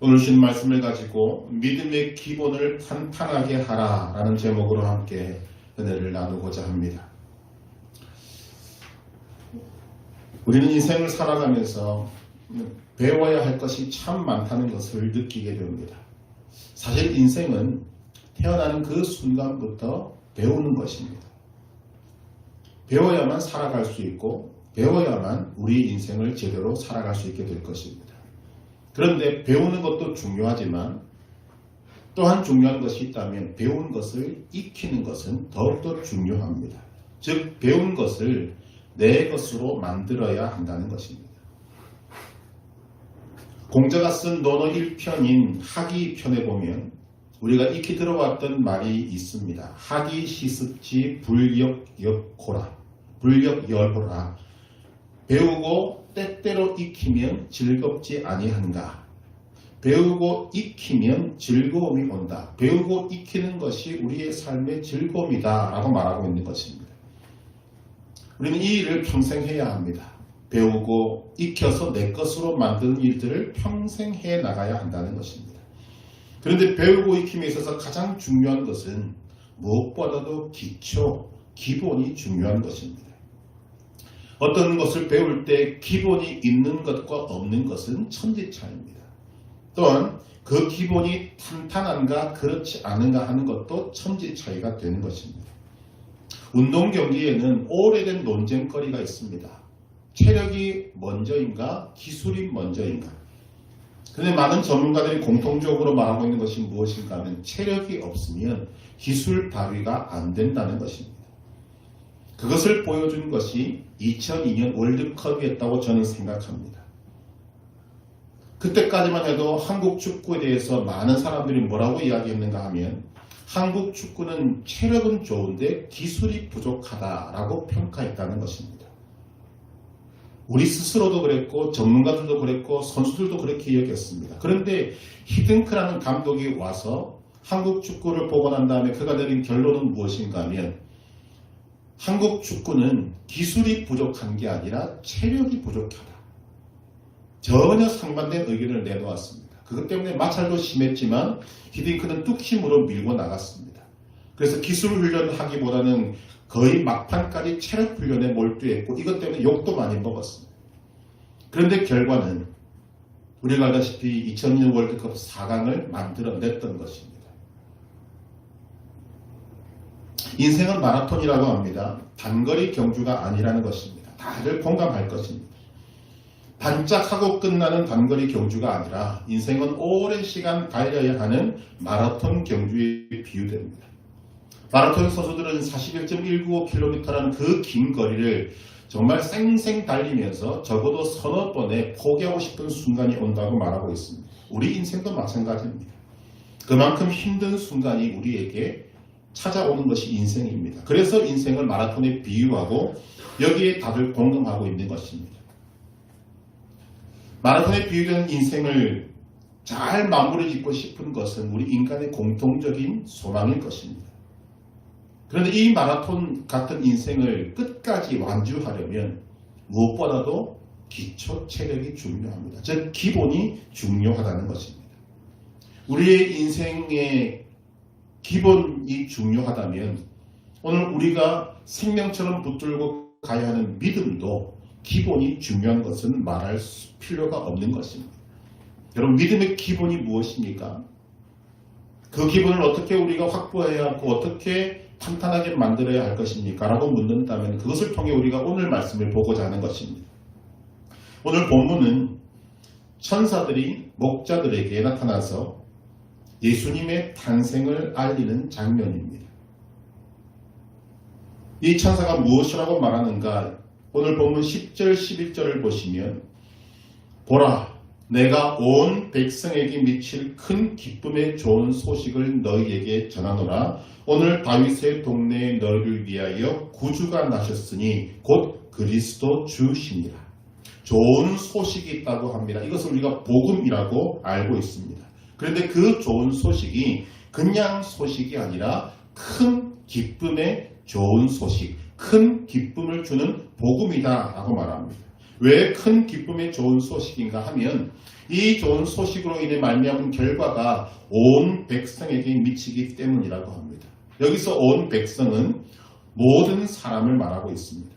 오늘 주신 말씀을 가지고 믿음의 기본을 탄탄하게 하라라는 제목으로 함께 은혜를 나누고자 합니다. 우리는 인생을 살아가면서 배워야 할 것이 참 많다는 것을 느끼게 됩니다. 사실 인생은 태어나는 그 순간부터 배우는 것입니다. 배워야만 살아갈 수 있고 배워야만 우리 인생을 제대로 살아갈 수 있게 될 것입니다. 그런데 배우는 것도 중요하지만 또한 중요한 것이 있다면 배운 것을 익히는 것은 더욱더 중요합니다. 즉 배운 것을 내 것으로 만들어야 한다는 것입니다. 공자가 쓴 논어 1편인 학이편에 보면 우리가 익히 들어왔던 말이 있습니다. 학이 시습지 불역역호라. 불역열호라. 배우고 때때로 익히면 즐겁지 아니한가. 배우고 익히면 즐거움이 온다. 배우고 익히는 것이 우리의 삶의 즐거움이다 라고 말하고 있는 것입니다. 우리는 이 일을 평생 해야 합니다. 배우고 익혀서 내 것으로 만드는 일들을 평생 해 나가야 한다는 것입니다. 그런데 배우고 익힘에 있어서 가장 중요한 것은 무엇보다도 기본이 중요한 것입니다. 어떤 것을 배울 때 기본이 있는 것과 없는 것은 천지차이입니다. 또한 그 기본이 탄탄한가 그렇지 않은가 하는 것도 천지차이가 되는 것입니다. 운동 경기에는 오래된 논쟁거리가 있습니다. 체력이 먼저인가 기술이 먼저인가. 그런데 많은 전문가들이 공통적으로 말하고 있는 것이 무엇인가 하면 체력이 없으면 기술 발휘가 안 된다는 것입니다. 그것을 보여준 것이 2002년 월드컵이었다고 저는 생각합니다. 그때까지만 해도 한국 축구에 대해서 많은 사람들이 뭐라고 이야기했는가 하면 한국 축구는 체력은 좋은데 기술이 부족하다라고 평가했다는 것입니다. 우리 스스로도 그랬고 전문가들도 그랬고 선수들도 그렇게 여겼습니다. 그런데 히딩크라는 감독이 와서 한국 축구를 보고 난 다음에 그가 내린 결론은 무엇인가 하면 한국 축구는 기술이 부족한 게 아니라 체력이 부족하다. 전혀 상반된 의견을 내놓았습니다. 그것 때문에 마찰도 심했지만 히딩크는 뚝심으로 밀고 나갔습니다. 그래서 기술 훈련을 하기보다는 거의 막판까지 체력 훈련에 몰두했고 이것 때문에 욕도 많이 먹었습니다. 그런데 결과는 우리가 알다시피 2002년 월드컵 4강을 만들어냈던 것입니다. 인생은 마라톤이라고 합니다. 단거리 경주가 아니라는 것입니다. 다들 공감할 것입니다. 반짝하고 끝나는 단거리 경주가 아니라 인생은 오랜 시간 달려야 하는 마라톤 경주에 비유됩니다. 마라톤 선수들은 41.195km라는 그 긴 거리를 정말 쌩쌩 달리면서 적어도 서너 번에 포기하고 싶은 순간이 온다고 말하고 있습니다. 우리 인생도 마찬가지입니다. 그만큼 힘든 순간이 우리에게 찾아오는 것이 인생입니다. 그래서 인생을 마라톤에 비유하고 여기에 다들 공감하고 있는 것입니다. 마라톤에 비유된 인생을 잘 마무리 짓고 싶은 것은 우리 인간의 공통적인 소망일 것입니다. 그런데 이 마라톤 같은 인생을 끝까지 완주하려면 무엇보다도 기초 체력이 중요합니다. 즉 기본이 중요하다는 것입니다. 우리의 인생의 기본이 중요하다면 오늘 우리가 생명처럼 붙들고 가야 하는 믿음도 기본이 중요한 것은 말할 필요가 없는 것입니다. 여러분 믿음의 기본이 무엇입니까? 그 기본을 어떻게 우리가 확보해야 하고 어떻게 탄탄하게 만들어야 할 것입니까? 라고 묻는다면 그것을 통해 우리가 오늘 말씀을 보고자 하는 것입니다. 오늘 본문은 천사들이 목자들에게 나타나서 예수님의 탄생을 알리는 장면입니다. 이 천사가 무엇이라고 말하는가? 오늘 본문 10절 11절을 보시면 보라 내가 온 백성에게 미칠 큰 기쁨의 좋은 소식을 너희에게 전하노라. 오늘 다윗의 동네에 너희를 위하여 구주가 나셨으니 곧 그리스도 주시니라. 좋은 소식이 있다고 합니다. 이것을 우리가 복음이라고 알고 있습니다. 그런데 그 좋은 소식이 그냥 소식이 아니라 큰 기쁨의 좋은 소식, 큰 기쁨을 주는 복음이다 라고 말합니다. 왜 큰 기쁨의 좋은 소식인가 하면 이 좋은 소식으로 인해 말미암은 결과가 온 백성에게 미치기 때문이라고 합니다. 여기서 온 백성은 모든 사람을 말하고 있습니다.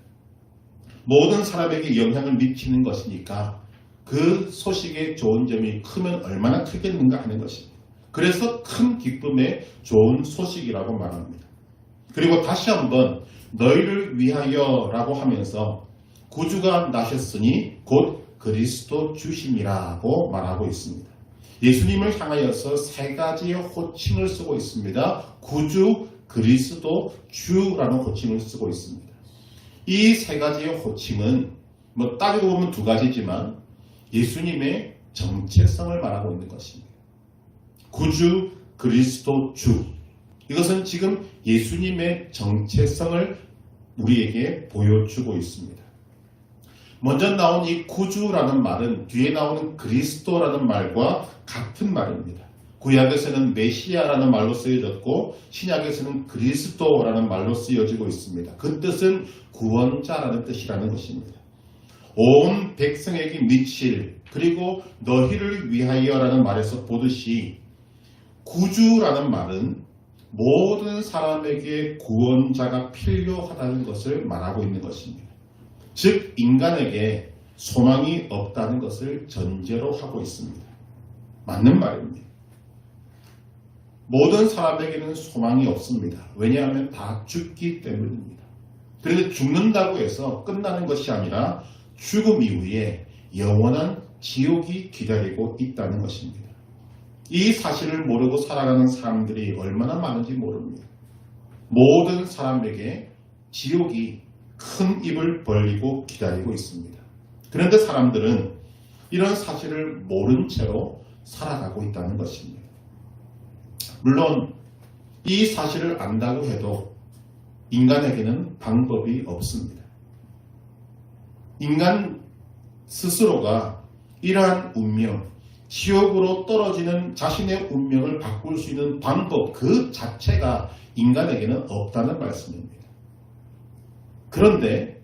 모든 사람에게 영향을 미치는 것이니까 그 소식의 좋은 점이 크면 얼마나 크겠는가 하는 것입니다. 그래서 큰 기쁨의 좋은 소식이라고 말합니다. 그리고 다시 한번 너희를 위하여라고 하면서 구주가 나셨으니 곧 그리스도 주심이라고 말하고 있습니다. 예수님을 향하여서 세 가지의 호칭을 쓰고 있습니다. 구주, 그리스도, 주라는 호칭을 쓰고 있습니다. 이 세 가지의 호칭은 따지고 보면 두 가지지만 예수님의 정체성을 말하고 있는 것입니다. 구주, 그리스도, 주. 이것은 지금 예수님의 정체성을 우리에게 보여주고 있습니다. 먼저 나온 이 구주라는 말은 뒤에 나오는 그리스도라는 말과 같은 말입니다. 구약에서는 메시아라는 말로 쓰여졌고 신약에서는 그리스도라는 말로 쓰여지고 있습니다. 그 뜻은 구원자라는 뜻이라는 것입니다. 온 백성에게 미칠 그리고 너희를 위하여라는 말에서 보듯이 구주라는 말은 모든 사람에게 구원자가 필요하다는 것을 말하고 있는 것입니다. 즉 인간에게 소망이 없다는 것을 전제로 하고 있습니다. 맞는 말입니다. 모든 사람에게는 소망이 없습니다. 왜냐하면 다 죽기 때문입니다. 그런데 죽는다고 해서 끝나는 것이 아니라 죽음 이후에 영원한 지옥이 기다리고 있다는 것입니다. 이 사실을 모르고 살아가는 사람들이 얼마나 많은지 모릅니다. 모든 사람에게 지옥이 큰 입을 벌리고 기다리고 있습니다. 그런데 사람들은 이런 사실을 모른 채로 살아가고 있다는 것입니다. 물론 이 사실을 안다고 해도 인간에게는 방법이 없습니다. 인간 스스로가 이러한 운명, 지옥으로 떨어지는 자신의 운명을 바꿀 수 있는 방법 그 자체가 인간에게는 없다는 말씀입니다. 그런데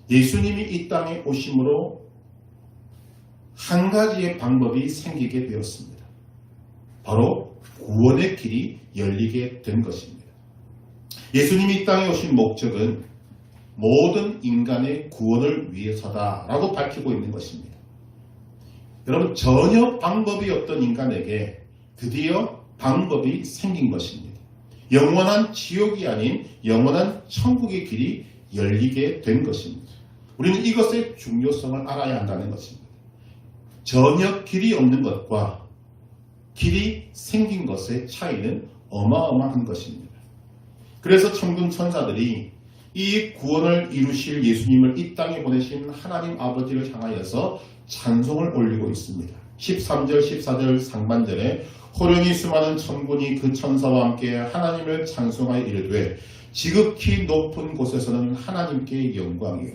예수님이 이 땅에 오심으로 한 가지의 방법이 생기게 되었습니다. 바로 구원의 길이 열리게 된 것입니다. 예수님이 이 땅에 오신 목적은 모든 인간의 구원을 위해서다라고 밝히고 있는 것입니다. 여러분 전혀 방법이 없던 인간에게 드디어 방법이 생긴 것입니다. 영원한 지옥이 아닌 영원한 천국의 길이 열리게 된 것입니다. 우리는 이것의 중요성을 알아야 한다는 것입니다. 전혀 길이 없는 것과 길이 생긴 것의 차이는 어마어마한 것입니다. 그래서 천군 천사들이 이 구원을 이루실 예수님을 이 땅에 보내신 하나님 아버지를 향하여서 찬송을 올리고 있습니다. 13절 14절 상반절에 호련히 수많은 천군이 그 천사와 함께 하나님을 찬송하여 이르되 지극히 높은 곳에서는 하나님께 영광이요.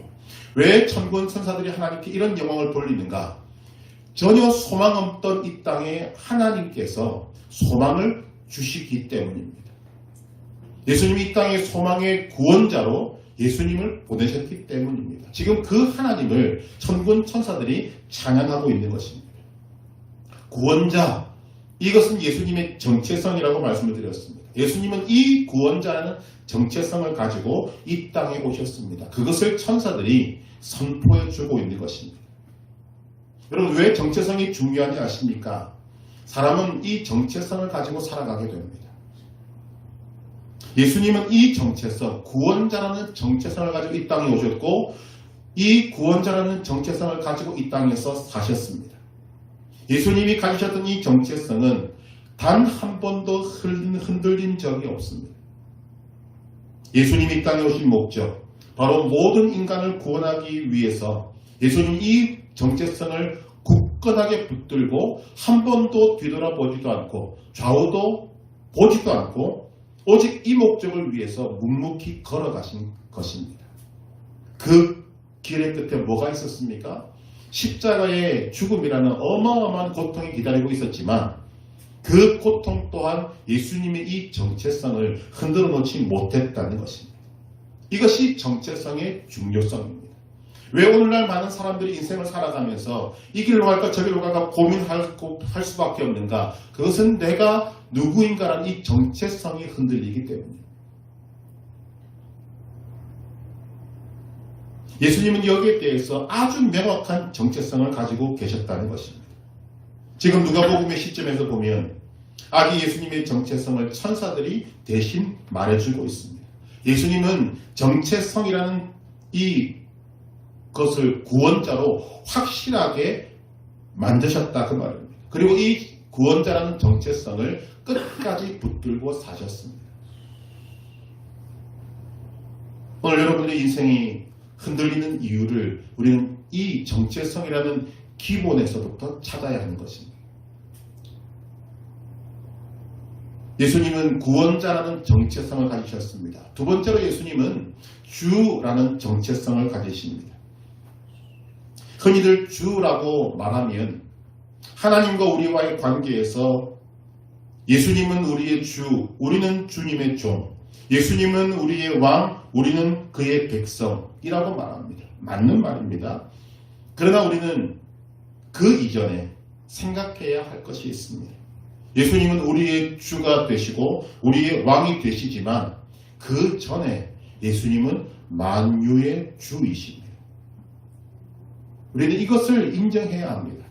왜 천군 천사들이 하나님께 이런 영광을 돌리는가? 전혀 소망 없던 이 땅에 하나님께서 소망을 주시기 때문입니다. 예수님이 이 땅의 소망의 구원자로 예수님을 보내셨기 때문입니다. 지금 그 하나님을 천군 천사들이 찬양하고 있는 것입니다. 구원자, 이것은 예수님의 정체성이라고 말씀을 드렸습니다. 예수님은 이 구원자라는 정체성을 가지고 이 땅에 오셨습니다. 그것을 천사들이 선포해 주고 있는 것입니다. 여러분 왜 정체성이 중요한지 아십니까? 사람은 이 정체성을 가지고 살아가게 됩니다. 예수님은 이 정체성, 구원자라는 정체성을 가지고 이 땅에 오셨고 이 구원자라는 정체성을 가지고 이 땅에서 사셨습니다. 예수님이 가지셨던 이 정체성은 단 한 번도 흔들린 적이 없습니다. 예수님이 이 땅에 오신 목적, 바로 모든 인간을 구원하기 위해서 예수님이 이 정체성을 굳건하게 붙들고 한 번도 뒤돌아보지도 않고 좌우도 보지도 않고 오직 이 목적을 위해서 묵묵히 걸어가신 것입니다. 그 길의 끝에 뭐가 있었습니까? 십자가의 죽음이라는 어마어마한 고통이 기다리고 있었지만 그 고통 또한 예수님의 이 정체성을 흔들어 놓지 못했다는 것입니다. 이것이 정체성의 중요성입니다. 왜 오늘날 많은 사람들이 인생을 살아가면서 이 길로 갈까 저 길로 갈까 고민할 수밖에 없는가? 그것은 내가 누구인가라는 이 정체성이 흔들리기 때문이에요. 예수님은 여기에 대해서 아주 명확한 정체성을 가지고 계셨다는 것입니다. 지금 누가복음의 시점에서 보면 아기 예수님의 정체성을 천사들이 대신 말해주고 있습니다. 예수님은 정체성이라는 이 것을 구원자로 확실하게 만드셨다 그 말입니다. 그리고 이 구원자라는 정체성을 끝까지 붙들고 사셨습니다. 오늘 여러분들의 인생이 흔들리는 이유를 우리는 이 정체성이라는 기본에서부터 찾아야 하는 것입니다. 예수님은 구원자라는 정체성을 가지셨습니다. 두 번째로 예수님은 주라는 정체성을 가지십니다. 흔히들 주라고 말하면 하나님과 우리와의 관계에서 예수님은 우리의 주, 우리는 주님의 종, 예수님은 우리의 왕, 우리는 그의 백성이라고 말합니다. 맞는 말입니다. 그러나 우리는 그 이전에 생각해야 할 것이 있습니다. 예수님은 우리의 주가 되시고 우리의 왕이 되시지만 그 전에 예수님은 만유의 주이십니다. 우리는 이것을 인정해야 합니다.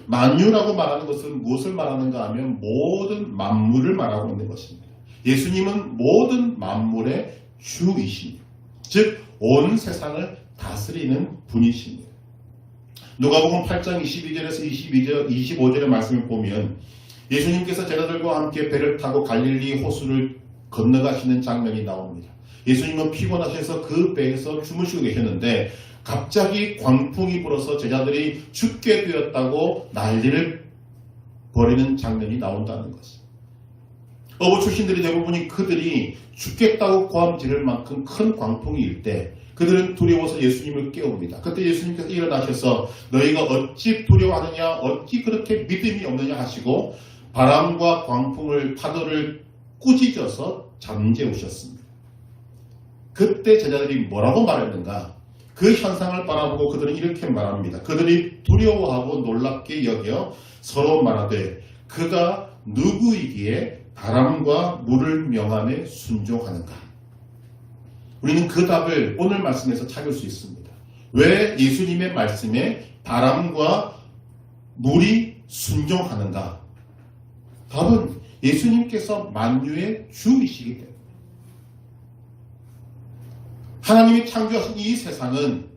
만유라고 말하는 것은 무엇을 말하는가 하면 모든 만물을 말하고 있는 것입니다. 예수님은 모든 만물의 주이십니다. 즉 온 세상을 다스리는 분이십니다. 누가복음 8장 22절에서 25절의 말씀을 보면 예수님께서 제자들과 함께 배를 타고 갈릴리 호수를 건너가시는 장면이 나옵니다. 예수님은 피곤하셔서 그 배에서 주무시고 계셨는데 갑자기 광풍이 불어서 제자들이 죽게 되었다고 난리를 벌이는 장면이 나온다는 것입니다. 어부 출신들이 대부분이 그들이 죽겠다고 고함 지를 만큼 큰 광풍이 일 때 그들은 두려워서 예수님을 깨웁니다. 그때 예수님께서 일어나셔서 너희가 어찌 두려워하느냐 어찌 그렇게 믿음이 없느냐 하시고 바람과 광풍을 파도를 꾸짖어서 잠재우셨습니다. 그때 제자들이 뭐라고 말했는가? 그 현상을 바라보고 그들은 이렇게 말합니다. 그들이 두려워하고 놀랍게 여겨 서로 말하되 그가 누구이기에 바람과 물을 명함에 순종하는가? 우리는 그 답을 오늘 말씀에서 찾을 수 있습니다. 왜 예수님의 말씀에 바람과 물이 순종하는가? 답은 예수님께서 만유의 주이시기 때문입니다. 하나님이 창조하신 이 세상은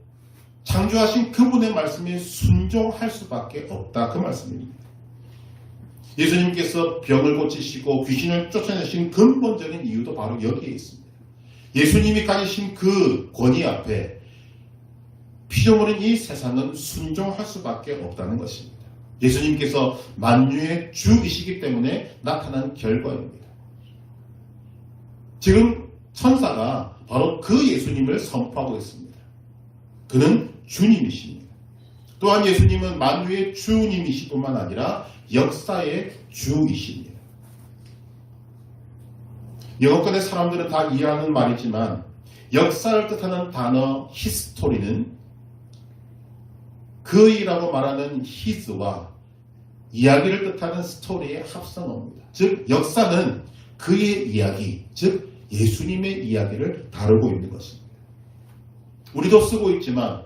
창조하신 그분의 말씀에 순종할 수밖에 없다 그 말씀입니다. 예수님께서 병을 고치시고 귀신을 쫓아내신 근본적인 이유도 바로 여기에 있습니다. 예수님이 가지신 그 권위 앞에 피조물인 이 세상은 순종할 수밖에 없다는 것입니다. 예수님께서 만유의 주이시기 때문에 나타난 결과입니다. 지금 천사가 바로 그 예수님을 선포하고 있습니다. 그는 주님이십니다. 또한 예수님은 만유의 주님이실 뿐만 아니라 역사의 주이십니다. 영어권의 사람들은 다 이해하는 말이지만 역사를 뜻하는 단어 히스토리는 그이라고 말하는 his와 이야기를 뜻하는 스토리의 합성어입니다. 즉 역사는 그의 이야기, 즉 예수님의 이야기를 다루고 있는 것입니다. 우리도 쓰고 있지만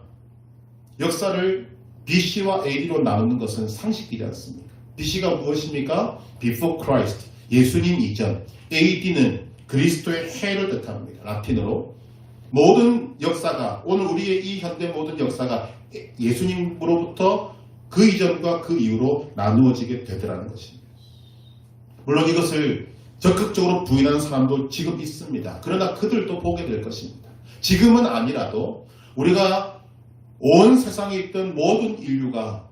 역사를 BC와 AD로 나누는 것은 상식이지 않습니까? BC가 무엇입니까? Before Christ, 예수님 이전. AD는 그리스도의 해를 뜻합니다. 라틴어로. 모든 역사가, 오늘 우리의 이 현대 모든 역사가 예수님으로부터 그 이전과 그 이후로 나누어지게 되더라는 것입니다. 물론 이것을 적극적으로 부인하는 사람도 지금 있습니다. 그러나 그들도 보게 될 것입니다. 지금은 아니라도 우리가 온 세상에 있던 모든 인류가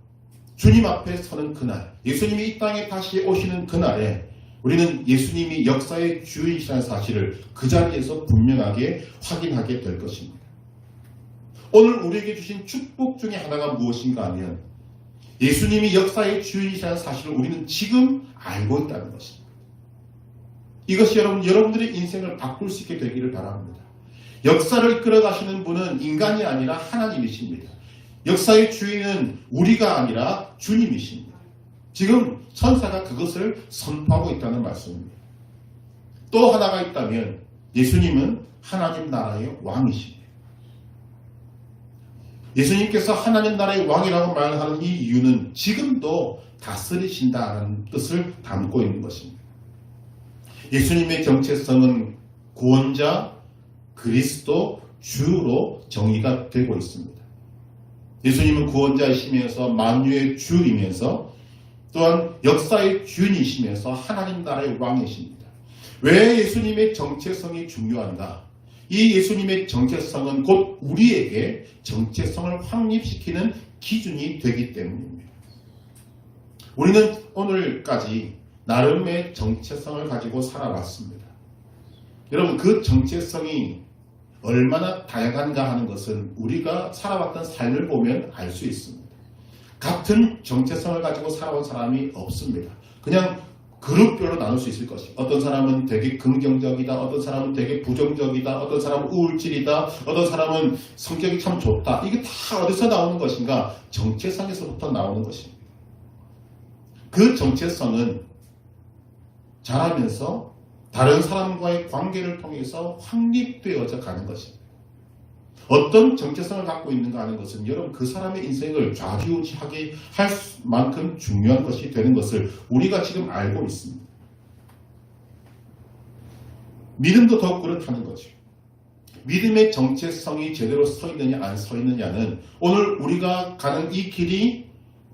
주님 앞에 서는 그날, 예수님이 이 땅에 다시 오시는 그날에 우리는 예수님이 역사의 주이시라는 사실을 그 자리에서 분명하게 확인하게 될 것입니다. 오늘 우리에게 주신 축복 중에 하나가 무엇인가 하면 예수님이 역사의 주인이라는 사실을 우리는 지금 알고 있다는 것입니다. 이것이 여러분들의 인생을 바꿀 수 있게 되기를 바랍니다. 역사를 이끌어 가시는 분은 인간이 아니라 하나님이십니다. 역사의 주인은 우리가 아니라 주님이십니다. 지금 천사가 그것을 선포하고 있다는 말씀입니다. 또 하나가 있다면 예수님은 하나님 나라의 왕이십니다. 예수님께서 하나님 나라의 왕이라고 말하는 이 이유는 지금도 다스리신다는 뜻을 담고 있는 것입니다. 예수님의 정체성은 구원자, 그리스도, 주로 정의가 되고 있습니다. 예수님은 구원자이시면서 만유의 주이면서 또한 역사의 주인이시면서 하나님 나라의 왕이십니다. 왜 예수님의 정체성이 중요한가? 이 예수님의 정체성은 곧 우리에게 정체성을 확립시키는 기준이 되기 때문입니다. 우리는 오늘까지 나름의 정체성을 가지고 살아왔습니다. 여러분, 그 정체성이 얼마나 다양한가 하는 것은 우리가 살아왔던 삶을 보면 알 수 있습니다. 같은 정체성을 가지고 살아온 사람이 없습니다. 그냥 그룹별로 나눌 수 있을 것이에요. 어떤 사람은 되게 긍정적이다, 어떤 사람은 되게 부정적이다, 어떤 사람은 우울질이다, 어떤 사람은 성격이 참 좋다. 이게 다 어디서 나오는 것인가? 정체성에서부터 나오는 것입니다. 그 정체성은 자라면서 다른 사람과의 관계를 통해서 확립되어져 가는 것입니다. 어떤 정체성을 갖고 있는가 하는 것은 여러분 그 사람의 인생을 좌지우지하게 할 만큼 중요한 것이 되는 것을 우리가 지금 알고 있습니다. 믿음도 더욱 그렇다는 거죠. 믿음의 정체성이 제대로 서 있느냐 안 서 있느냐는 오늘 우리가 가는 이 길이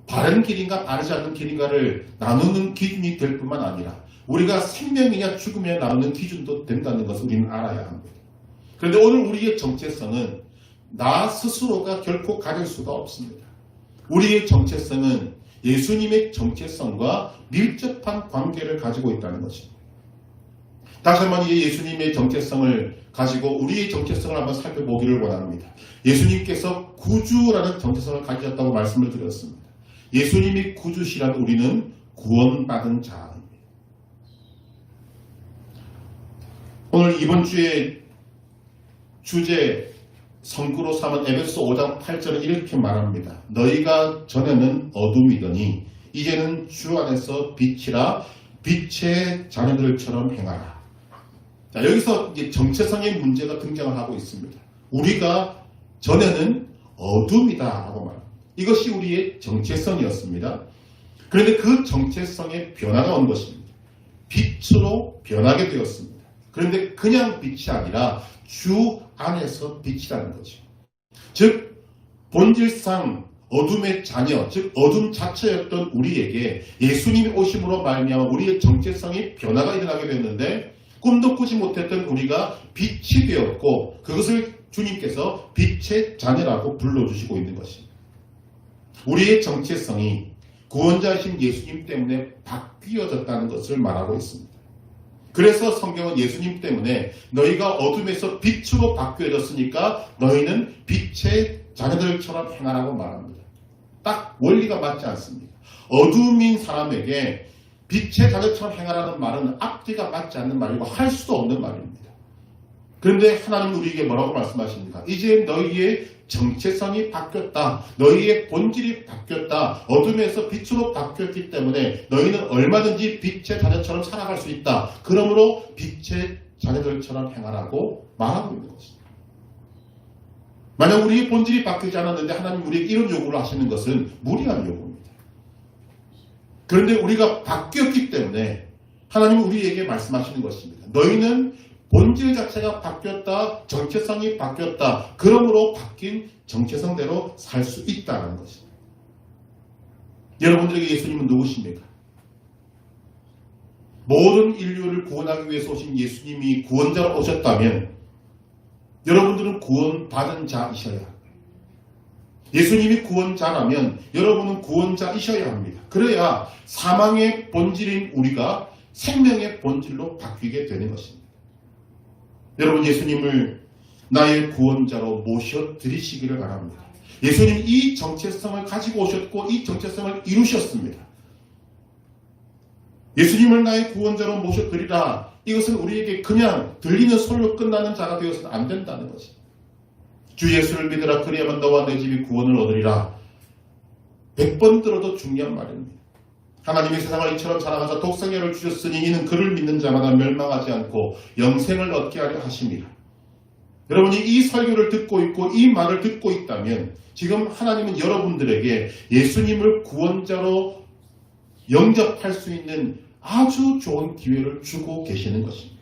바른 길인가 바르지 않는 길인가를 나누는 기준이 될 뿐만 아니라 우리가 생명이냐 죽음이냐 나누는 기준도 된다는 것을 우리는 알아야 합니다. 그런데 오늘 우리의 정체성은 나 스스로가 결코 가질 수가 없습니다. 우리의 정체성은 예수님의 정체성과 밀접한 관계를 가지고 있다는 것입니다. 다시 한번 이 예수님의 정체성을 가지고 우리의 정체성을 한번 살펴보기를 원합니다. 예수님께서 구주라는 정체성을 가지셨다고 말씀을 드렸습니다. 예수님이 구주시란 우리는 구원받은 자입니다. 오늘 이번 주에 주제 성구로 삼은 에베소 5장 8절은 이렇게 말합니다. 너희가 전에는 어둠이더니 이제는 주 안에서 빛이라 빛의 자녀들처럼 행하라. 자, 여기서 이제 정체성의 문제가 등장을 하고 있습니다. 우리가 전에는 어둠이다라고 말합니다. 이것이 우리의 정체성이었습니다. 그런데 그 정체성의 변화가 온 것입니다. 빛으로 변하게 되었습니다. 그런데 그냥 빛이 아니라 주 안에서 빛이라는 거죠. 즉 본질상 어둠의 자녀, 즉 어둠 자체였던 우리에게 예수님이 오심으로 말미암아 우리의 정체성이 변화가 일어나게 되었는데 꿈도 꾸지 못했던 우리가 빛이 되었고 그것을 주님께서 빛의 자녀라고 불러주시고 있는 것입니다. 우리의 정체성이 구원자이신 예수님 때문에 바뀌어졌다는 것을 말하고 있습니다. 그래서 성경은 예수님 때문에 너희가 어둠에서 빛으로 바뀌어졌으니까 너희는 빛의 자녀들처럼 행하라고 말합니다. 딱 원리가 맞지 않습니다. 어둠인 사람에게 빛의 자녀처럼 행하라는 말은 앞뒤가 맞지 않는 말이고 할 수도 없는 말입니다. 그런데 하나님 우리에게 뭐라고 말씀하십니까? 이제 너희의 정체성이 바뀌었다. 너희의 본질이 바뀌었다. 어둠에서 빛으로 바뀌었기 때문에 너희는 얼마든지 빛의 자녀처럼 살아갈 수 있다. 그러므로 빛의 자녀들처럼 행하라고 말하고 있는 것입니다. 만약 우리의 본질이 바뀌지 않았는데 하나님 우리에게 이런 요구를 하시는 것은 무리한 요구입니다. 그런데 우리가 바뀌었기 때문에 하나님은 우리에게 말씀하시는 것입니다. 너희는 본질 자체가 바뀌었다. 정체성이 바뀌었다. 그러므로 바뀐 정체성대로 살 수 있다는 것입니다. 여러분들에게 예수님은 누구십니까? 모든 인류를 구원하기 위해서 오신 예수님이 구원자로 오셨다면 여러분들은 구원받은 자이셔야 합니다. 예수님이 구원자라면 여러분은 구원자이셔야 합니다. 그래야 사망의 본질인 우리가 생명의 본질로 바뀌게 되는 것입니다. 여러분 예수님을 나의 구원자로 모셔드리시기를 바랍니다. 예수님 이 정체성을 가지고 오셨고 이 정체성을 이루셨습니다. 예수님을 나의 구원자로 모셔드리라. 이것은 우리에게 그냥 들리는 소리로 끝나는 자가 되어서는 안 된다는 것이. 주 예수를 믿으라 그리하면 너와 내 집이 구원을 얻으리라. 100번 들어도 중요한 말입니다. 하나님이 세상을 이처럼 사랑하사 독생자를 주셨으니 이는 그를 믿는 자마다 멸망하지 않고 영생을 얻게 하려 하심이라. 여러분이 이 설교를 듣고 있고 이 말을 듣고 있다면 지금 하나님은 여러분들에게 예수님을 구원자로 영접할 수 있는 아주 좋은 기회를 주고 계시는 것입니다.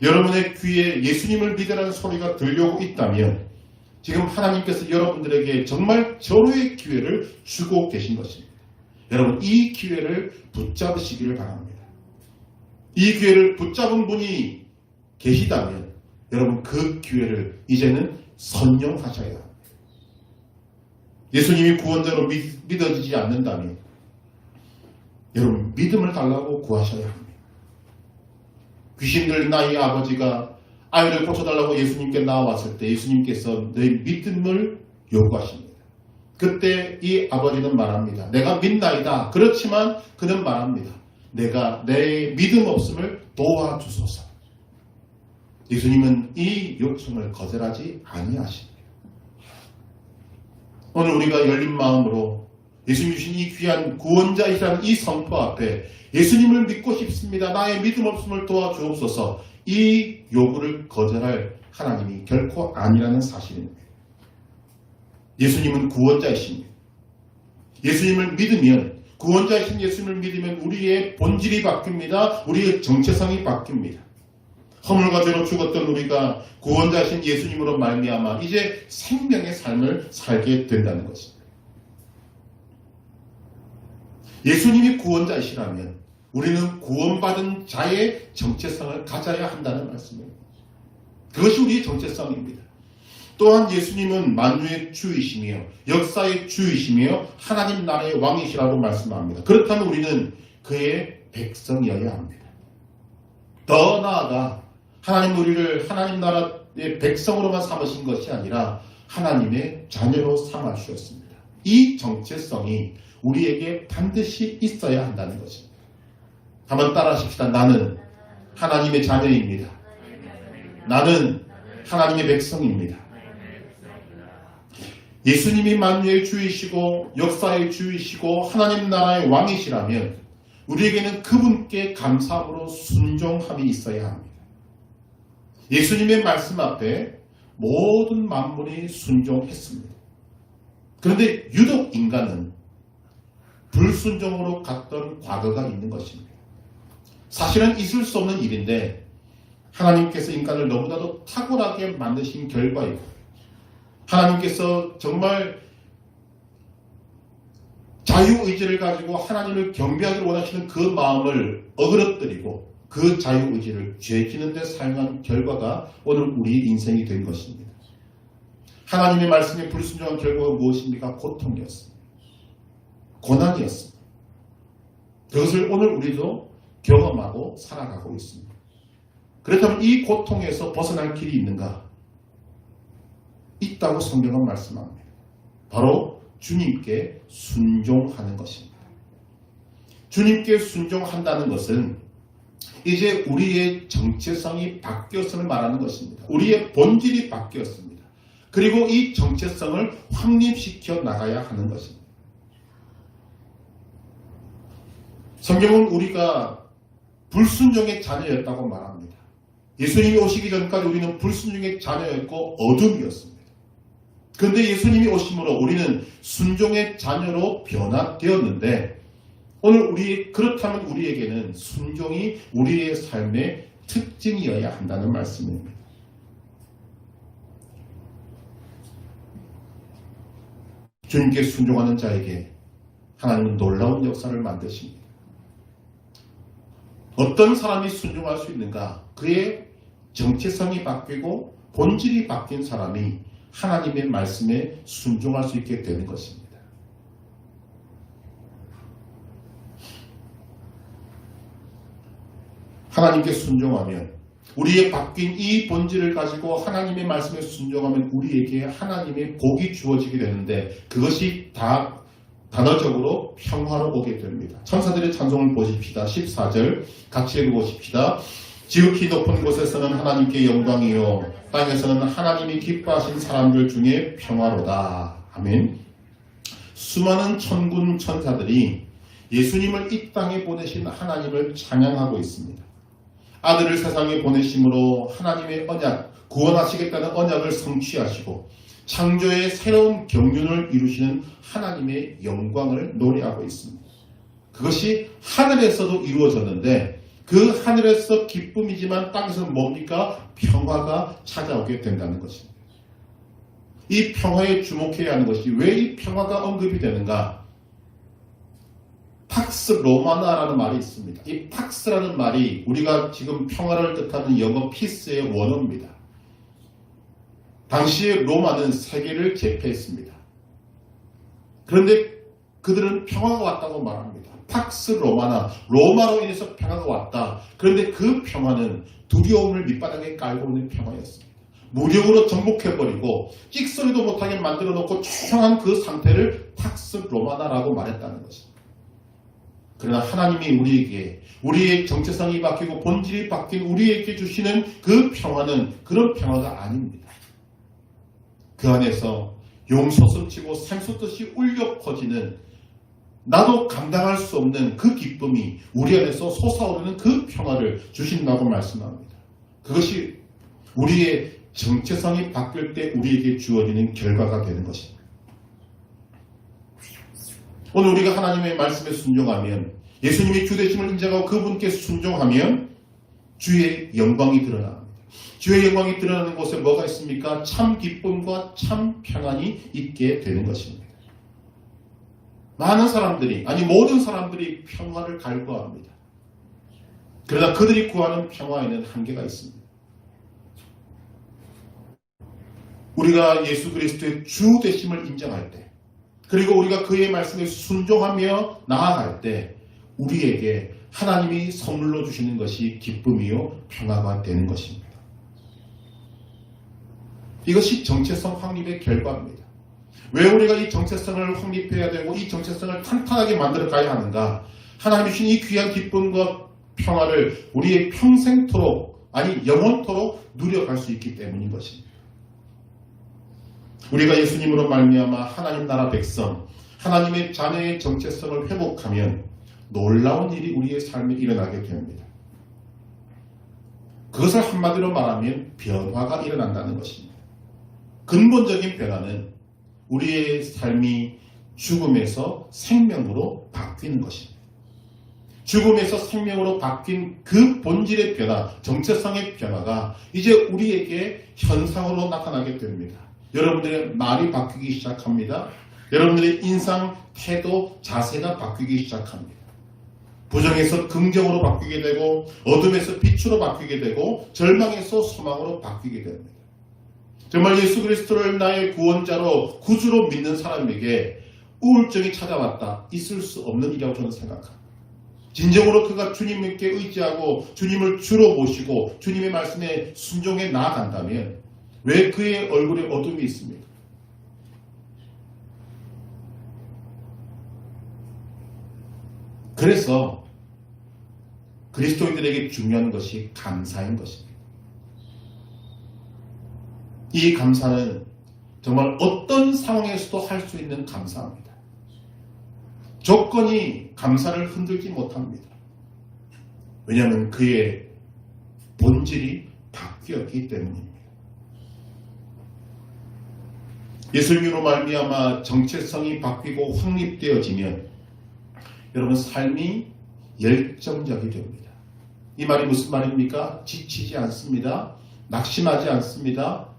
여러분의 귀에 예수님을 믿으라는 소리가 들려오고 있다면 지금 하나님께서 여러분들에게 정말 절호의 기회를 주고 계신 것입니다. 여러분 이 기회를 붙잡으시기를 바랍니다. 이 기회를 붙잡은 분이 계시다면 여러분 그 기회를 이제는 선용하셔야 합니다. 예수님이 구원자로 믿어지지 않는다면 여러분 믿음을 달라고 구하셔야 합니다. 귀신 들린 아이의 아버지가 아이를 고쳐달라고 예수님께 나왔을 때 예수님께서 내 믿음을 요구하십니다. 그때 이 아버지는 말합니다. 내가 믿나이다. 그렇지만 그는 말합니다. 내가 내 믿음 없음을 도와주소서. 예수님은 이 요청을 거절하지 아니하십니다. 오늘 우리가 열린 마음으로 예수님 주신 이 귀한 구원자이라는 이 선포 앞에 예수님을 믿고 싶습니다. 나의 믿음 없음을 도와주옵소서. 이 요구를 거절할 하나님이 결코 아니라는 사실입니다. 예수님은 구원자이십니다. 예수님을 믿으면 구원자이신 예수님을 믿으면 우리의 본질이 바뀝니다. 우리의 정체성이 바뀝니다. 허물과 죄로 죽었던 우리가 구원자이신 예수님으로 말미암아 이제 생명의 삶을 살게 된다는 것입니다. 예수님이 구원자이시라면 우리는 구원받은 자의 정체성을 가져야 한다는 말씀입니다. 그것이 우리의 정체성입니다. 또한 예수님은 만유의 주이시며 역사의 주이시며 하나님 나라의 왕이시라고 말씀합니다. 그렇다면 우리는 그의 백성이어야 합니다. 더 나아가 하나님 우리를 하나님 나라의 백성으로만 삼으신 것이 아니라 하나님의 자녀로 삼아 주셨습니다. 이 정체성이 우리에게 반드시 있어야 한다는 것입니다. 한번 따라하십시다. 나는 하나님의 자녀입니다. 나는 하나님의 백성입니다. 예수님이 만유의 주이시고 역사의 주이시고 하나님 나라의 왕이시라면 우리에게는 그분께 감사함으로 순종함이 있어야 합니다. 예수님의 말씀 앞에 모든 만물이 순종했습니다. 그런데 유독 인간은 불순종으로 갔던 과거가 있는 것입니다. 사실은 있을 수 없는 일인데 하나님께서 인간을 너무나도 탁월하게 만드신 결과이고 하나님께서 정말 자유의지를 가지고 하나님을 경배하기를 원하시는 그 마음을 어그러뜨리고 그 자유의지를 죄지는 데 사용한 결과가 오늘 우리의 인생이 된 것입니다. 하나님의 말씀에 불순종한 결과가 무엇입니까? 고통이었습니다. 고난이었습니다. 그것을 오늘 우리도 경험하고 살아가고 있습니다. 그렇다면 이 고통에서 벗어날 길이 있는가? 있다고 성경은 말씀합니다. 바로 주님께 순종하는 것입니다. 주님께 순종한다는 것은 이제 우리의 정체성이 바뀌었음을 말하는 것입니다. 우리의 본질이 바뀌었습니다. 그리고 이 정체성을 확립시켜 나가야 하는 것입니다. 성경은 우리가 불순종의 자녀였다고 말합니다. 예수님이 오시기 전까지 우리는 불순종의 자녀였고 어둠이었습니다. 그런데 예수님이 오심으로 우리는 순종의 자녀로 변화되었는데 오늘 그렇다면 우리에게는 순종이 우리의 삶의 특징이어야 한다는 말씀입니다. 주님께 순종하는 자에게 하나님은 놀라운 역사를 만드십니다. 어떤 사람이 순종할 수 있는가? 그의 정체성이 바뀌고 본질이 바뀐 사람이 하나님의 말씀에 순종할 수 있게 되는 것입니다. 하나님께 순종하면 우리의 바뀐 이 본질을 가지고 하나님의 말씀에 순종하면 우리에게 하나님의 복이 주어지게 되는데 그것이 다 단어적으로 평화로 오게 됩니다. 천사들의 찬송을 보십시다. 14절 같이 읽어보십시다. 지극히 높은 곳에서는 하나님께 영광이요 땅에서는 하나님이 기뻐하신 사람들 중에 평화로다. 아멘. 수많은 천군 천사들이 예수님을 이 땅에 보내신 하나님을 찬양하고 있습니다. 아들을 세상에 보내심으로 하나님의 언약, 구원하시겠다는 언약을 성취하시고 창조의 새로운 경륜을 이루시는 하나님의 영광을 노래하고 있습니다. 그것이 하늘에서도 이루어졌는데 그 하늘에서 기쁨이지만 땅에서는 뭡니까? 평화가 찾아오게 된다는 것입니다. 이 평화에 주목해야 하는 것이 왜 이 평화가 언급이 되는가? 팍스 로마나라는 말이 있습니다. 이 팍스라는 말이 우리가 지금 평화를 뜻하는 영어 피스의 원어입니다. 당시에 로마는 세계를 제패했습니다. 그런데 그들은 평화가 왔다고 말합니다. 팍스 로마나, 로마로 인해서 평화가 왔다. 그런데 그 평화는 두려움을 밑바닥에 깔고 있는 평화였습니다. 무력으로 정복해버리고 찍소리도 못하게 만들어놓고 조용한 그 상태를 팍스 로마나라고 말했다는 것입니다. 그러나 하나님이 우리에게 우리의 정체성이 바뀌고 본질이 바뀐 우리에게 주시는 그 평화는 그런 평화가 아닙니다. 그 안에서 용솟음치고 샘솟듯이 울려 퍼지는 나도 감당할 수 없는 그 기쁨이 우리 안에서 솟아오르는 그 평화를 주신다고 말씀합니다. 그것이 우리의 정체성이 바뀔 때 우리에게 주어지는 결과가 되는 것입니다. 오늘 우리가 하나님의 말씀에 순종하면 예수님이 주되심을 인정하고 그분께 순종하면 주의 영광이 드러납니다. 주의 영광이 드러나는 곳에 뭐가 있습니까? 참 기쁨과 참 평안이 있게 되는 것입니다. 많은 사람들이, 아니 모든 사람들이 평화를 갈구합니다. 그러나 그들이 구하는 평화에는 한계가 있습니다. 우리가 예수 그리스도의 주 되심을 인정할 때, 그리고 우리가 그의 말씀에 순종하며 나아갈 때 우리에게 하나님이 선물로 주시는 것이 기쁨이요 평화가 되는 것입니다. 이것이 정체성 확립의 결과입니다. 왜 우리가 이 정체성을 확립해야 되고 이 정체성을 탄탄하게 만들어 가야 하는가? 하나님이 주신 이 귀한 기쁨과 평화를 우리의 평생토록, 아니 영원토록 누려갈 수 있기 때문인 것입니다. 우리가 예수님으로 말미암아 하나님 나라 백성, 하나님의 자녀의 정체성을 회복하면 놀라운 일이 우리의 삶에 일어나게 됩니다. 그것을 한마디로 말하면 변화가 일어난다는 것입니다. 근본적인 변화는 우리의 삶이 죽음에서 생명으로 바뀌는 것입니다. 죽음에서 생명으로 바뀐 그 본질의 변화, 정체성의 변화가 이제 우리에게 현상으로 나타나게 됩니다. 여러분들의 말이 바뀌기 시작합니다. 여러분들의 인상, 태도, 자세가 바뀌기 시작합니다. 부정에서 긍정으로 바뀌게 되고 어둠에서 빛으로 바뀌게 되고 절망에서 소망으로 바뀌게 됩니다. 정말 예수 그리스도를 나의 구원자로 구주로 믿는 사람에게 우울증이 찾아왔다. 있을 수 없는 일이라고 저는 생각합니다. 진정으로 그가 주님께 의지하고 주님을 주로 모시고 주님의 말씀에 순종해 나아간다면 왜 그의 얼굴에 어둠이 있습니까? 그래서 그리스도인들에게 중요한 것이 감사인 것입니다. 이 감사는 정말 어떤 상황에서도 할 수 있는 감사입니다. 조건이 감사를 흔들지 못합니다. 왜냐하면 그의 본질이 바뀌었기 때문입니다. 예수님으로 말미암아 정체성이 바뀌고 확립되어지면 여러분 삶이 열정적이 됩니다. 이 말이 무슨 말입니까? 지치지 않습니다. 낙심하지 않습니다.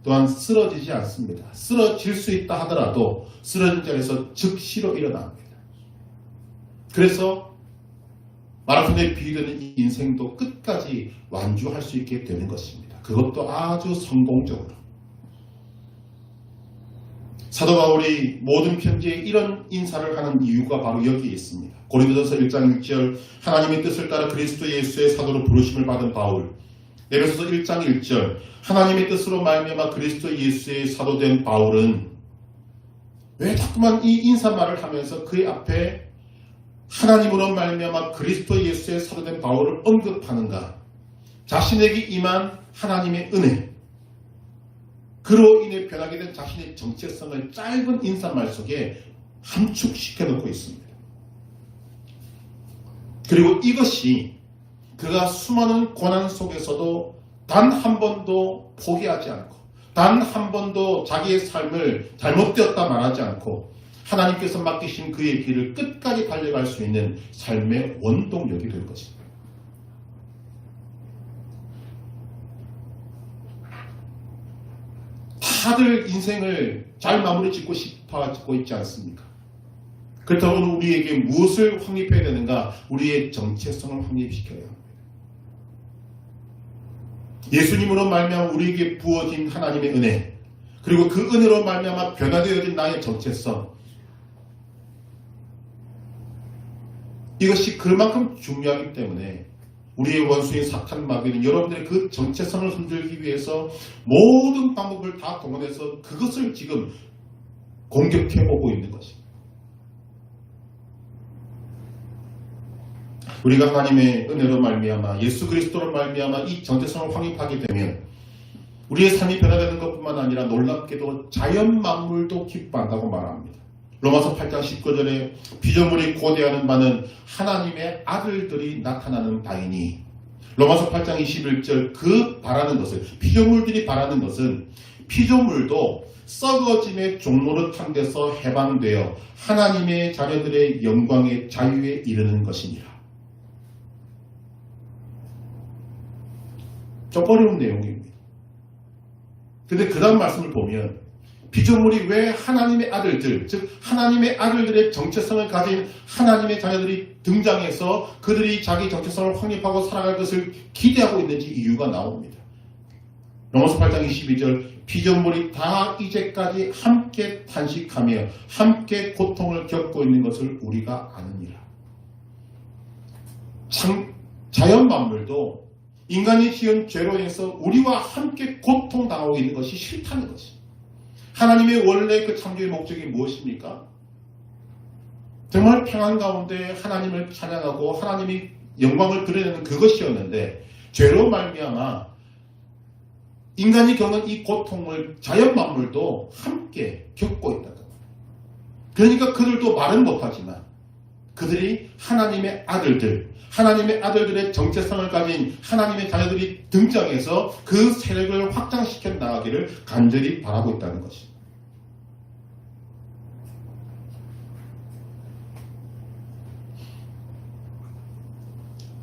또한 쓰러지지 않습니다. 쓰러질 수 있다 하더라도 쓰러진 자리에서 즉시로 일어납니다. 그래서 마라톤에 비유되는 이 인생도 끝까지 완주할 수 있게 되는 것입니다. 그것도 아주 성공적으로. 사도 바울이 모든 편지에 이런 인사를 하는 이유가 바로 여기에 있습니다. 고린도전서 1장 1절 하나님의 뜻을 따라 그리스도 예수의 사도로 부르심을 받은 바울. 에베소서 1장 1절 하나님의 뜻으로 말미암아 그리스도 예수의 사도된 바울은 왜 자꾸만 이 인사말을 하면서 그의 앞에 하나님으로 말미암아 그리스도 예수의 사도된 바울을 언급하는가? 자신에게 임한 하나님의 은혜, 그로 인해 변하게 된 자신의 정체성을 짧은 인사말 속에 함축시켜 놓고 있습니다. 그리고 이것이 그가 수많은 고난 속에서도 단 한 번도 포기하지 않고, 단 한 번도 자기의 삶을 잘못되었다 말하지 않고 하나님께서 맡기신 그의 길을 끝까지 달려갈 수 있는 삶의 원동력이 될 것입니다. 다들 인생을 잘 마무리 짓고 싶어 짓고 있지 않습니까? 그렇다고 우리에게 무엇을 확립해야 되는가? 우리의 정체성을 확립시켜야 합니다. 예수님으로 말미암아 우리에게 부어진 하나님의 은혜, 그리고 그 은혜로 말미암아 변화되어진 나의 정체성, 이것이 그만큼 중요하기 때문에 우리의 원수인 사탄 마귀는 여러분들의 그 정체성을 흔들기 위해서 모든 방법을 다 동원해서 그것을 지금 공격해오고 있는 것입니다. 우리가 하나님의 은혜로 말미암아 예수 그리스도로 말미암아 이 정체성을 확립하게 되면 우리의 삶이 변화되는 것뿐만 아니라 놀랍게도 자연 만물도 기뻐한다고 말합니다. 로마서 8장 19절에 피조물이 고대하는 바는 하나님의 아들들이 나타나는 바이니, 로마서 8장 21절 그 바라는 것을, 피조물들이 바라는 것은 피조물도 썩어짐의 종노릇한 데서 해방되어 하나님의 자녀들의 영광의 자유에 이르는 것이니라. 좀 어려운 내용입니다. 근데 그 다음 말씀을 보면 피조물이 왜 하나님의 아들들, 즉 하나님의 아들들의 정체성을 가진 하나님의 자녀들이 등장해서 그들이 자기 정체성을 확립하고 살아갈 것을 기대하고 있는지 이유가 나옵니다. 로마서 8장 22절 피조물이 다 이제까지 함께 탄식하며 함께 고통을 겪고 있는 것을 우리가 아느니라. 자연 만물도 인간이 지은 죄로 인해서 우리와 함께 고통당하고 있는 것이 싫다는 것입니다. 하나님의 원래 그 창조의 목적이 무엇입니까? 정말 평안 가운데 하나님을 찬양하고 하나님이 영광을 드러내는 그것이었는데 죄로 말미암아 인간이 겪는 이 고통을 자연 만물도 함께 겪고 있다는 겁니다. 그러니까 그들도 말은 못하지만 그들이 하나님의 아들들, 하나님의 아들들의 정체성을 가진 하나님의 자녀들이 등장해서 그 세력을 확장시켜 나가기를 간절히 바라고 있다는 것입니다.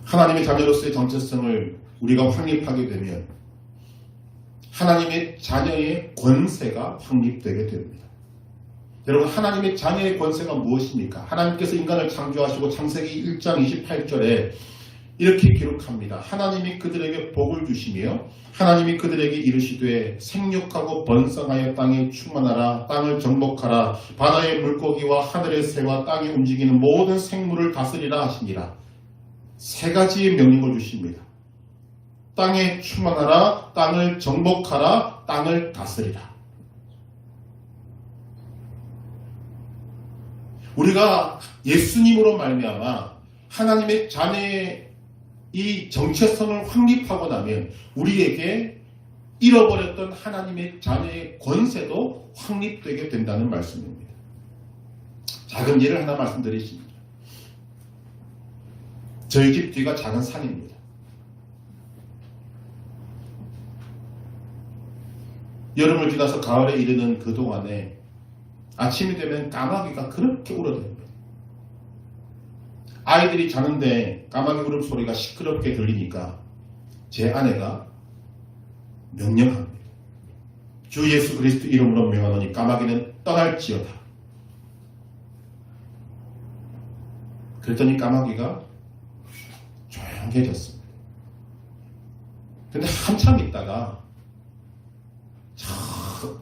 하나님의 자녀로서의 정체성을 우리가 확립하게 되면 하나님의 자녀의 권세가 확립되게 됩니다. 여러분, 하나님의 자녀의 권세가 무엇입니까? 하나님께서 인간을 창조하시고 창세기 1장 28절에 이렇게 기록합니다. 하나님이 그들에게 복을 주시며 하나님이 그들에게 이르시되 생육하고 번성하여 땅에 충만하라, 땅을 정복하라, 바다의 물고기와 하늘의 새와 땅에 움직이는 모든 생물을 다스리라 하시니라. 세 가지의 명령을 주십니다. 땅에 충만하라, 땅을 정복하라, 땅을 다스리라. 우리가 예수님으로 말미암아 하나님의 자녀의 이 정체성을 확립하고 나면 우리에게 잃어버렸던 하나님의 자녀의 권세도 확립되게 된다는 말씀입니다. 작은 예를 하나 말씀드리십니다. 저희 집 뒤가 작은 산입니다. 여름을 지나서 가을에 이르는 그 동안에 아침이 되면 까마귀가 그렇게 울어댑니다. 아이들이 자는데 까마귀 울음소리가 시끄럽게 들리니까 제 아내가 명령합니다. 주 예수 그리스도 이름으로 명하노니 까마귀는 떠날지어다. 그랬더니 까마귀가 조용해졌습니다. 근데 한참 있다가 저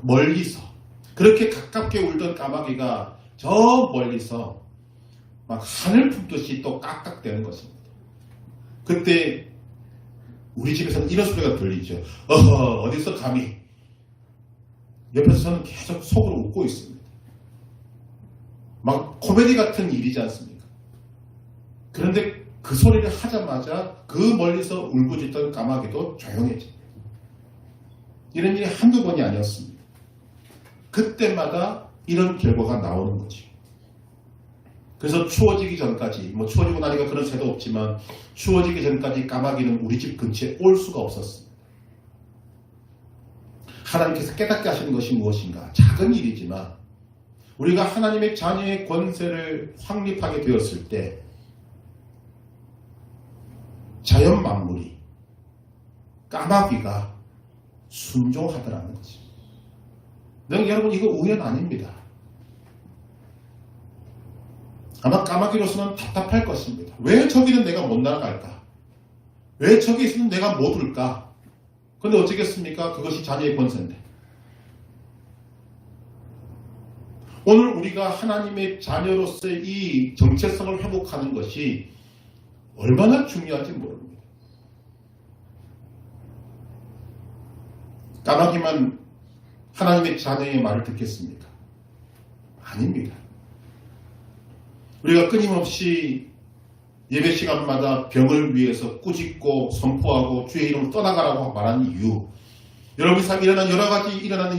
멀리서 그렇게 가깝게 울던 까마귀가 저 멀리서 막 하늘 품듯이 또 깍깍대는 것입니다. 그때 우리 집에서는 이런 소리가 들리죠. 어디서 감히. 옆에서 저는 계속 속으로 웃고 있습니다. 막 코미디 같은 일이지 않습니까? 그런데 그 소리를 하자마자 그 멀리서 울부짖던 까마귀도 조용해집니다. 이런 일이 한두 번이 아니었습니다. 그때마다 이런 결과가 나오는 거죠. 그래서 추워지기 전까지, 추워지고 나니까 그런 새도 없지만 추워지기 전까지 까마귀는 우리 집 근처에 올 수가 없었습니다. 하나님께서 깨닫게 하시는 것이 무엇인가? 작은 일이지만 우리가 하나님의 자녀의 권세를 확립하게 되었을 때 자연 만물이 까마귀가 순종하더라는 거지. 여러분 이거 우연 아닙니다. 아마 까마귀로서는 답답할 것입니다. 왜 저기는 내가 못 나갈까? 왜 저기 있으면 내가 못 올까? 그런데 어쩌겠습니까? 그것이 자녀의 권세인데. 오늘 우리가 하나님의 자녀로서의 이 정체성을 회복하는 것이 얼마나 중요한지 모릅니다. 까마귀만 하나님의 자녀의 말을 듣겠습니까? 아닙니다. 우리가 끊임없이 예배 시간마다 병을 위해서 꾸짖고 선포하고 주의 이름으로 떠나가라고 말하는 이유, 여러분 삶에 일어나는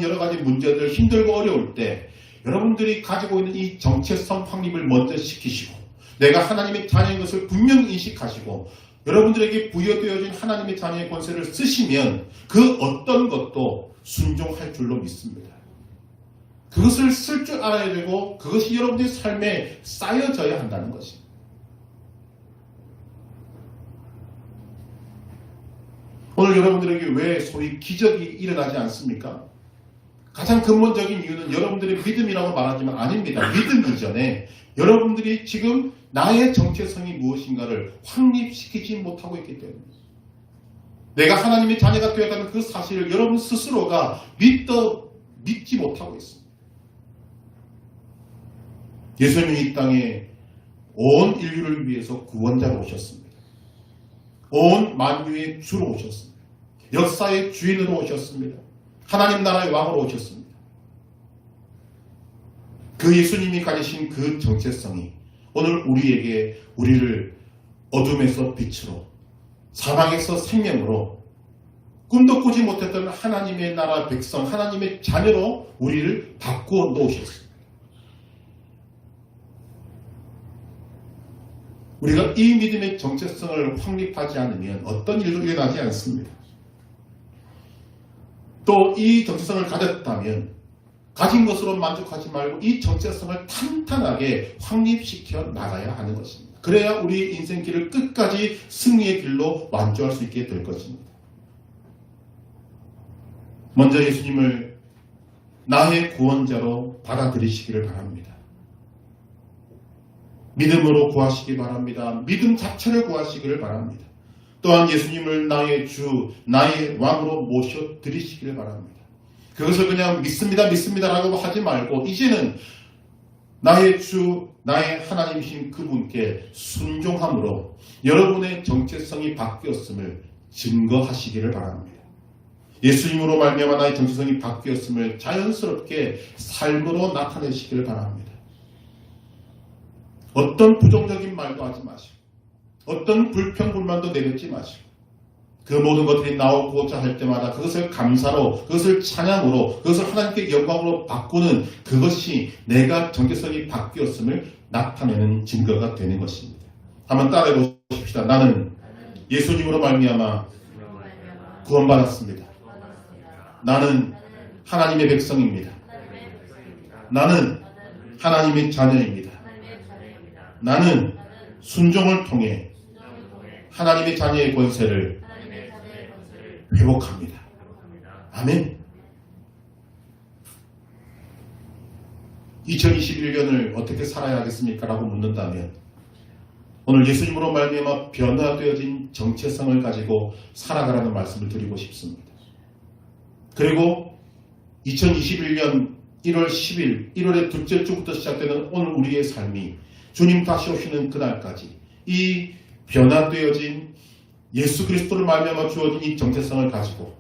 여러 가지 문제들, 힘들고 어려울 때 여러분들이 가지고 있는 이 정체성 확립을 먼저 시키시고 내가 하나님의 자녀인 것을 분명히 인식하시고 여러분들에게 부여되어진 하나님의 자녀의 권세를 쓰시면 그 어떤 것도 순종할 줄로 믿습니다. 그것을 쓸 줄 알아야 되고 그것이 여러분들의 삶에 쌓여져야 한다는 것입니다. 오늘 여러분들에게 왜 소위 기적이 일어나지 않습니까? 가장 근본적인 이유는 여러분들의 믿음이라고 말하지만 아닙니다. 믿음 이전에 여러분들이 지금 나의 정체성이 무엇인가를 확립시키지 못하고 있기 때문입니다. 내가 하나님의 자녀가 되었다는 그 사실을 여러분 스스로가 믿지 못하고 있습니다. 예수님이 이 땅에 온 인류를 위해서 구원자로 오셨습니다. 온 만유의 주로 오셨습니다. 역사의 주인으로 오셨습니다. 하나님 나라의 왕으로 오셨습니다. 그 예수님이 가지신 그 정체성이 오늘 우리를 어둠에서 빛으로, 사망에서 생명으로, 꿈도 꾸지 못했던 하나님의 나라 백성, 하나님의 자녀로 우리를 바꾸어 놓으셨습니다. 우리가 이 믿음의 정체성을 확립하지 않으면 어떤 일도 일어나지 않습니다. 또 이 정체성을 가졌다면 가진 것으로 만족하지 말고 이 정체성을 탄탄하게 확립시켜 나가야 하는 것입니다. 그래야 우리의 인생길을 끝까지 승리의 길로 완주할 수 있게 될 것입니다. 먼저 예수님을 나의 구원자로 받아들이시기를 바랍니다. 믿음으로 구하시기 바랍니다. 믿음 자체를 구하시기를 바랍니다. 또한 예수님을 나의 주, 나의 왕으로 모셔드리시기를 바랍니다. 그것을 그냥 믿습니다라고 하지 말고 이제는 나의 주, 나의 하나님이신 그분께 순종함으로 여러분의 정체성이 바뀌었음을 증거하시기를 바랍니다. 예수님으로 말미암아 나의 정체성이 바뀌었음을 자연스럽게 삶으로 나타내시기를 바랍니다. 어떤 부정적인 말도 하지 마시고 어떤 불평불만도 내뱉지 마시고 그 모든 것들이 나오고자 할 때마다 그것을 감사로, 그것을 찬양으로, 그것을 하나님께 영광으로 바꾸는 그것이 내가 정체성이 바뀌었음을 나타내는 증거가 되는 것입니다. 한번 따라해 보십시다. 나는 예수님으로 말미암아 구원받았습니다. 나는 하나님의 백성입니다. 나는 하나님의 자녀입니다. 나는 순종을 통해 하나님의 자녀의 권세를 회복합니다. 아멘. 2021년을 어떻게 살아야 하겠습니까? 라고 묻는다면 오늘 예수님으로 말미암아 변화되어진 정체성을 가지고 살아가라는 말씀을 드리고 싶습니다. 그리고 2021년 1월 10일 1월의 둘째 주부터 시작되는 오늘 우리의 삶이 주님 다시 오시는 그날까지 이 변화되어진 예수 그리스도를 말미암아 주어진 이 정체성을 가지고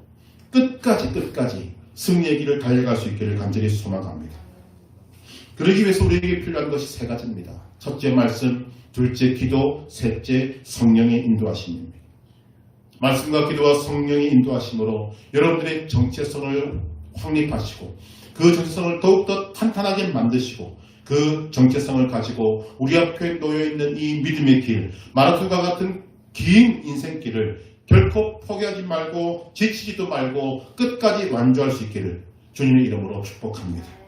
끝까지 승리의 길을 달려갈 수 있기를 간절히 소망합니다. 그러기 위해서 우리에게 필요한 것이 세 가지입니다. 첫째 말씀, 둘째 기도, 셋째 성령의 인도하심입니다. 말씀과 기도와 성령의 인도하심으로 여러분들의 정체성을 확립하시고 그 정체성을 더욱더 탄탄하게 만드시고 그 정체성을 가지고 우리 앞에 놓여있는 이 믿음의 길, 마라톤과 같은 긴 인생길을 결코 포기하지 말고 지치지도 말고 끝까지 완주할 수 있기를 주님의 이름으로 축복합니다.